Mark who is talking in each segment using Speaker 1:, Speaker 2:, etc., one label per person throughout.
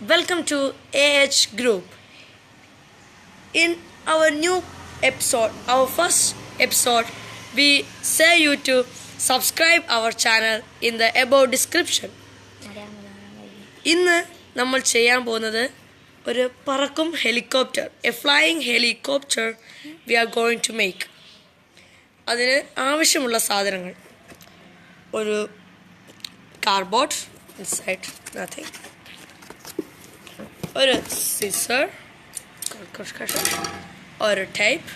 Speaker 1: Welcome to AH Group. In our new episode, our first episode, we say you to subscribe our channel in the above description. ഇന്ന് നമ്മൾ ചെയ്യാൻ പോകുന്നത് ഒരു പറക്കും helicopter, a flying helicopter we are going to make. അതിന് ആവശ്യമുള്ള സാധനങ്ങൾ: ഒരു കാർഡ്ബോർഡ്, ഇൻസൈഡ് നത്തിങ്, ഒരു സിസർ, ഒരു ടൈപ്പ്,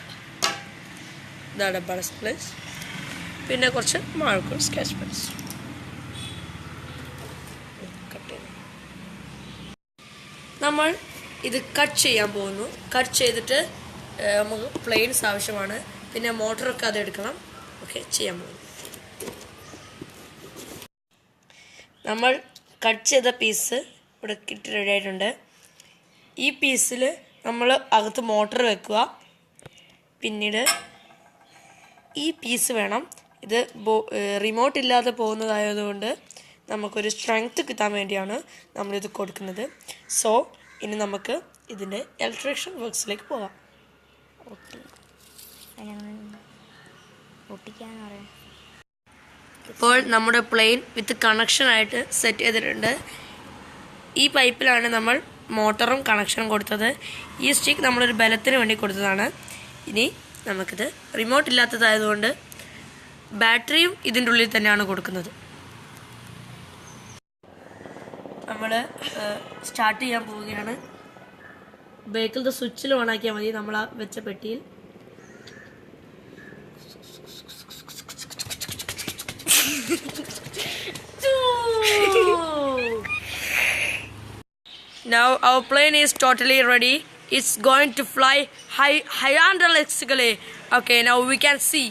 Speaker 1: ഡബിൾ സ്പ്ലേസ്, പിന്നെ കുറച്ച് മാർക്കർ, സ്കെച്ച് പെൻസ്. നമ്മൾ ഇത് കട്ട് ചെയ്യാൻ പോകുന്നു. കട്ട് ചെയ്തിട്ട് നമുക്ക് പ്ലെയിൻസ് ആവശ്യമാണ്, പിന്നെ മോട്ടറൊക്കെ അത് എടുക്കണം. ഓക്കെ, ചെയ്യാൻ പോകുന്നു. നമ്മൾ കട്ട് ചെയ്ത പീസ് ഇവിടെ കിട്ടി റെഡി ആയിട്ടുണ്ട്. ഈ പീസിൽ നമ്മൾ അകത്ത് മോട്ടർ വെക്കുക. പിന്നീട് ഈ പീസ് വേണം. ഇത് റിമോട്ട് ഇല്ലാതെ പോകുന്നതായതുകൊണ്ട് നമുക്കൊരു സ്ട്രെങ്ത് കിട്ടാൻ വേണ്ടിയാണ് നമ്മളിത് കൊടുക്കുന്നത്. സോ ഇനി നമുക്ക് ഇതിൻ്റെ ഇലക്ട്രീഷ്യൻ വർക്ക്സിലേക്ക് പോകാം. ഇപ്പോൾ നമ്മുടെ പ്ലെയിൻ വിത്ത് കണക്ഷനായിട്ട് സെറ്റ് ചെയ്തിട്ടുണ്ട്. ഈ പൈപ്പിലാണ് നമ്മൾ മോട്ടറും കണക്ഷനും കൊടുത്തത്. ഈ സ്റ്റിക്ക് നമ്മളൊരു ബലത്തിന് വേണ്ടി കൊടുത്തതാണ്. ഇനി നമുക്കിത് റിമോട്ട് ഇല്ലാത്തതായതുകൊണ്ട് ബാറ്ററിയും ഇതിൻ്റെ ഉള്ളിൽ തന്നെയാണ് കൊടുക്കുന്നത്. നമ്മൾ സ്റ്റാർട്ട് ചെയ്യാൻ പോവുകയാണ്. ബേക്കിലത്തെ സ്വിച്ചിൽ ഓണാക്കിയാൽ മതി. നമ്മൾ ആ വെച്ച പെട്ടിയിൽ Now our plane is totally ready. It's going to fly horizontally. Okay, now we can see.